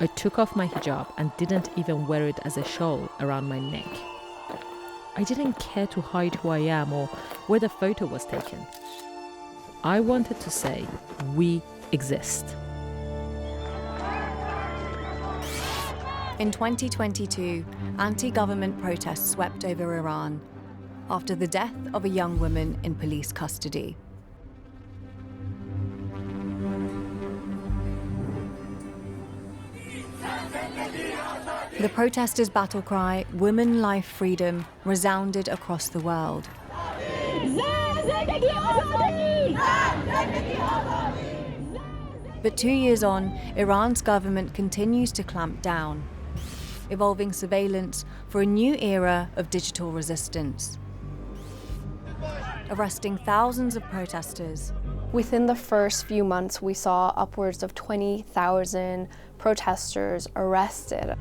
I took off my hijab and didn't even wear it as a shawl around my neck. I didn't care to hide who I am or where the photo was taken. I wanted to say, we exist. In 2022, anti-government protests swept over Iran after the death of a young woman in police custody. The protesters' battle cry, "Women, Life, Freedom," resounded across the world. But 2 years on, Iran's government continues to clamp down, evolving surveillance for a new era of digital resistance, arresting thousands of protesters. Within the first few months, we saw upwards of 20,000 protesters arrested.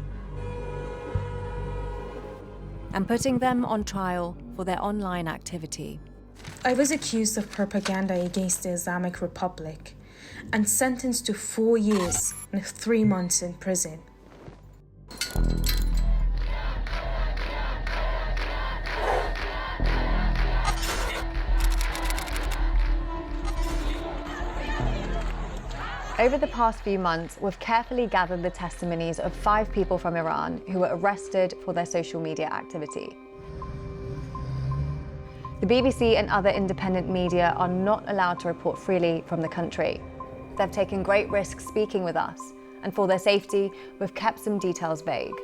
And putting them on trial for their online activity. I was accused of propaganda against the Islamic Republic and sentenced to 4 years and 3 months in prison. Over the past few months, we've carefully gathered the testimonies of 5 people from Iran who were arrested for their social media activity. The BBC and other independent media are not allowed to report freely from the country. They've taken great risks speaking with us, and for their safety, we've kept some details vague.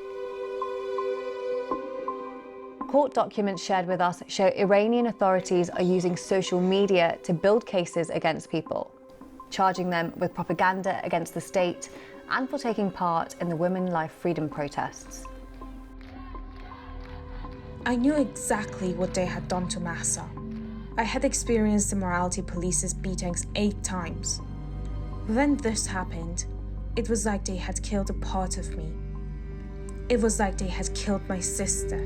Court documents shared with us show Iranian authorities are using social media to build cases against people, charging them with propaganda against the state and for taking part in the Women, Life, Freedom protests. I knew exactly what they had done to Mahsa. I had experienced the morality police's beatings 8 times. When this happened, it was like they had killed a part of me. It was like they had killed my sister.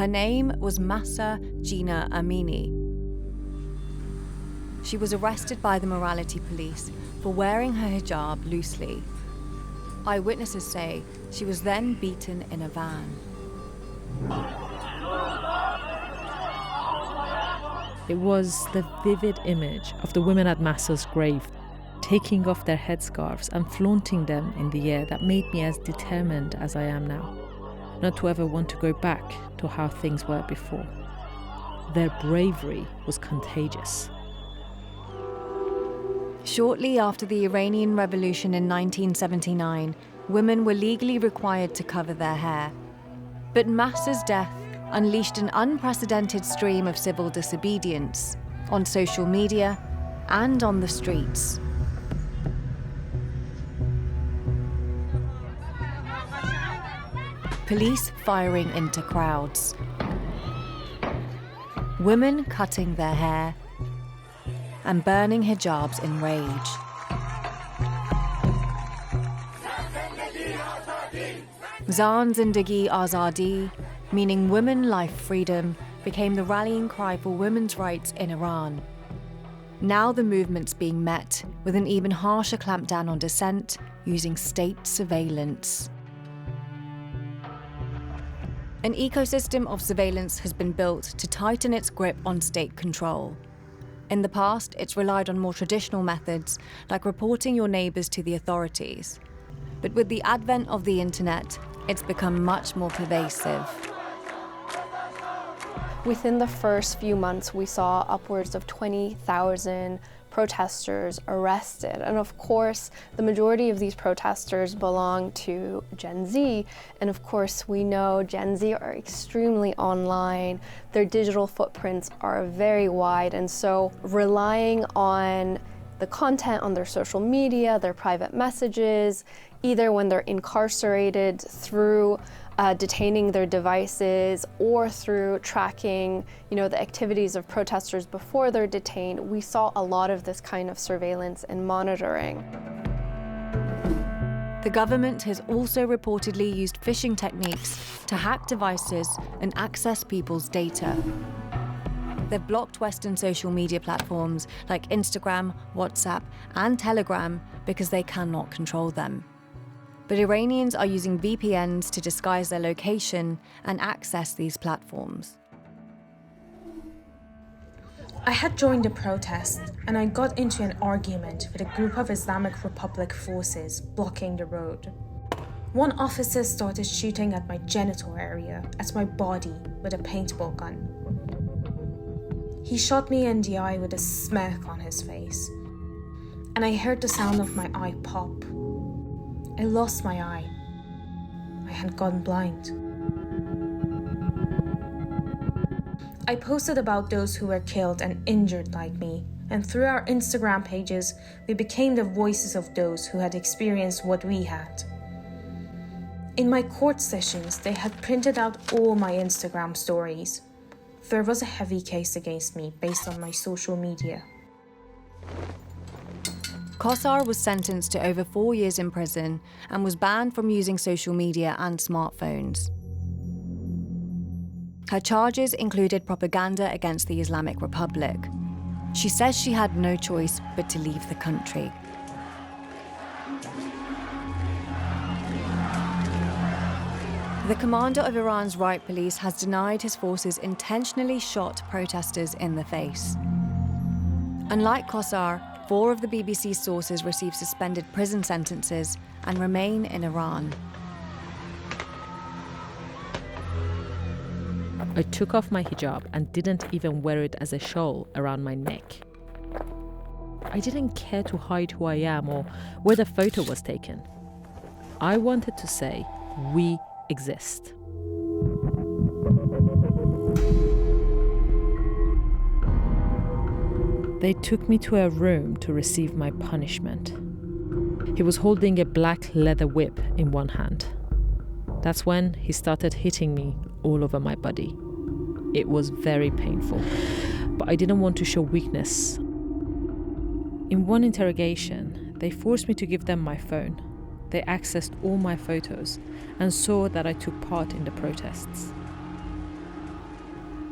Her name was Mahsa Jina Amini. She was arrested by the morality police for wearing her hijab loosely. Eyewitnesses say she was then beaten in a van. It was the vivid image of the women at Mahsa's grave taking off their headscarves and flaunting them in the air that made me as determined as I am now, not to ever want to go back to how things were before. Their bravery was contagious. Shortly after the Iranian Revolution in 1979, women were legally required to cover their hair. But Mahsa's death unleashed an unprecedented stream of civil disobedience on social media and on the streets. Police firing into crowds. Women cutting their hair and burning hijabs in rage. Zan Zindagi Azadi, meaning women, life, freedom, became the rallying cry for women's rights in Iran. Now the movement's being met with an even harsher clampdown on dissent using state surveillance. An ecosystem of surveillance has been built to tighten its grip on state control. In the past, it's relied on more traditional methods, like reporting your neighbours to the authorities. But with the advent of the internet, it's become much more pervasive. Within the first few months, we saw upwards of 20,000 protesters arrested. And of course, the majority of these protesters belong to Gen Z. And of course, we know Gen Z are extremely online. Their digital footprints are very wide. And so relying on the content on their social media, their private messages, either when they're incarcerated through detaining their devices or through tracking, the activities of protesters before they're detained, we saw a lot of this kind of surveillance and monitoring. The government has also reportedly used phishing techniques to hack devices and access people's data. They've blocked Western social media platforms like Instagram, WhatsApp, and Telegram because they cannot control them. But Iranians are using VPNs to disguise their location and access these platforms. I had joined a protest and I got into an argument with a group of Islamic Republic forces blocking the road. One officer started shooting at my genital area, at my body, with a paintball gun. He shot me in the eye with a smirk on his face, and I heard the sound of my eye pop. I lost my eye. I had gone blind. I posted about those who were killed and injured like me, and through our Instagram pages, we became the voices of those who had experienced what we had. In my court sessions, they had printed out all my Instagram stories. There was a heavy case against me based on my social media. Kosar was sentenced to over 4 years in prison and was banned from using social media and smartphones. Her charges included propaganda against the Islamic Republic. She says she had no choice but to leave the country. The commander of Iran's riot police has denied his forces intentionally shot protesters in the face. Unlike Kosar, 4 of the BBC's sources received suspended prison sentences and remain in Iran. I took off my hijab and didn't even wear it as a shawl around my neck. I didn't care to hide who I am or where the photo was taken. I wanted to say, we exist. They took me to a room to receive my punishment. He was holding a black leather whip in one hand. That's when he started hitting me all over my body. It was very painful, but I didn't want to show weakness. In one interrogation, they forced me to give them my phone. They accessed all my photos and saw that I took part in the protests.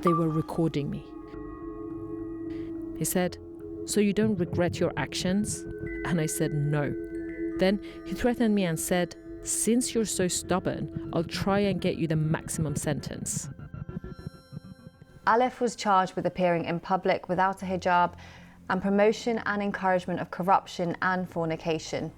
They were recording me. He said, "So you don't regret your actions?" And I said, "No." Then he threatened me and said, "Since you're so stubborn, I'll try and get you the maximum sentence." Alef was charged with appearing in public without a hijab and promotion and encouragement of corruption and fornication.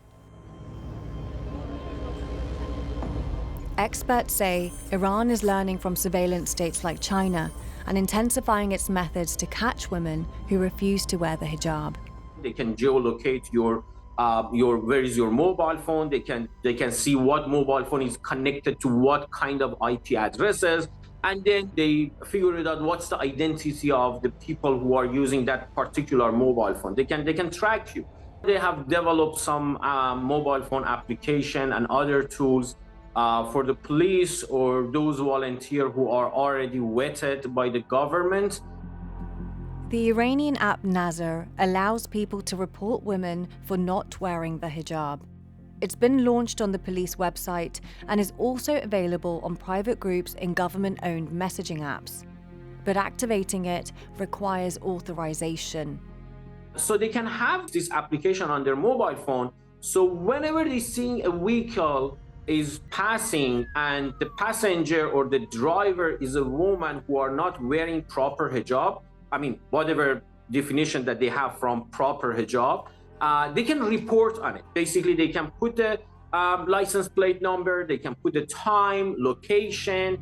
Experts say Iran is learning from surveillance states like China and intensifying its methods to catch women who refuse to wear the hijab. They can geolocate your where is your mobile phone. They can see what mobile phone is connected to what kind of IP addresses, and then they figure it out what's the identity of the people who are using that particular mobile phone. They can track you. They have developed some mobile phone application and other tools for the police or those volunteers who are already vetted by the government. The Iranian app Nazar allows people to report women for not wearing the hijab. It's been launched on the police website and is also available on private groups in government-owned messaging apps. But activating it requires authorization. So they can have this application on their mobile phone. So whenever they see a vehicle is passing and the passenger or the driver is a woman who are not wearing proper hijab, I mean, whatever definition that they have from proper hijab, they can report on it. Basically, they can put the license plate number, they can put the time, location.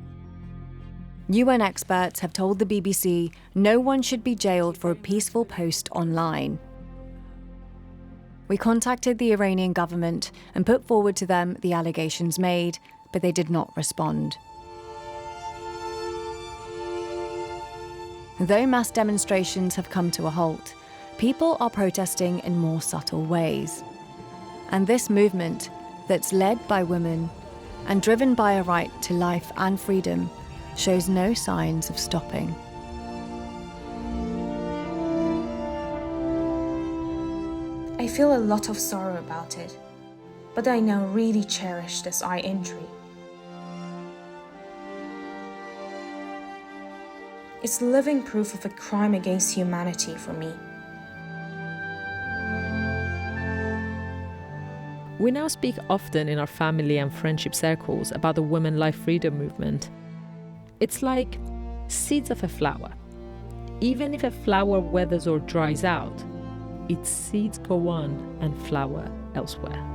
UN experts have told the BBC no one should be jailed for a peaceful post online. We contacted the Iranian government and put forward to them the allegations made, but they did not respond. Though mass demonstrations have come to a halt, people are protesting in more subtle ways. And this movement, that's led by women and driven by a right to life and freedom, shows no signs of stopping. I feel a lot of sorrow about it, but I now really cherish this eye injury. It's living proof of a crime against humanity for me. We now speak often in our family and friendship circles about the women life freedom movement. It's like seeds of a flower. Even if a flower withers or dries out, its seeds go on and flower elsewhere.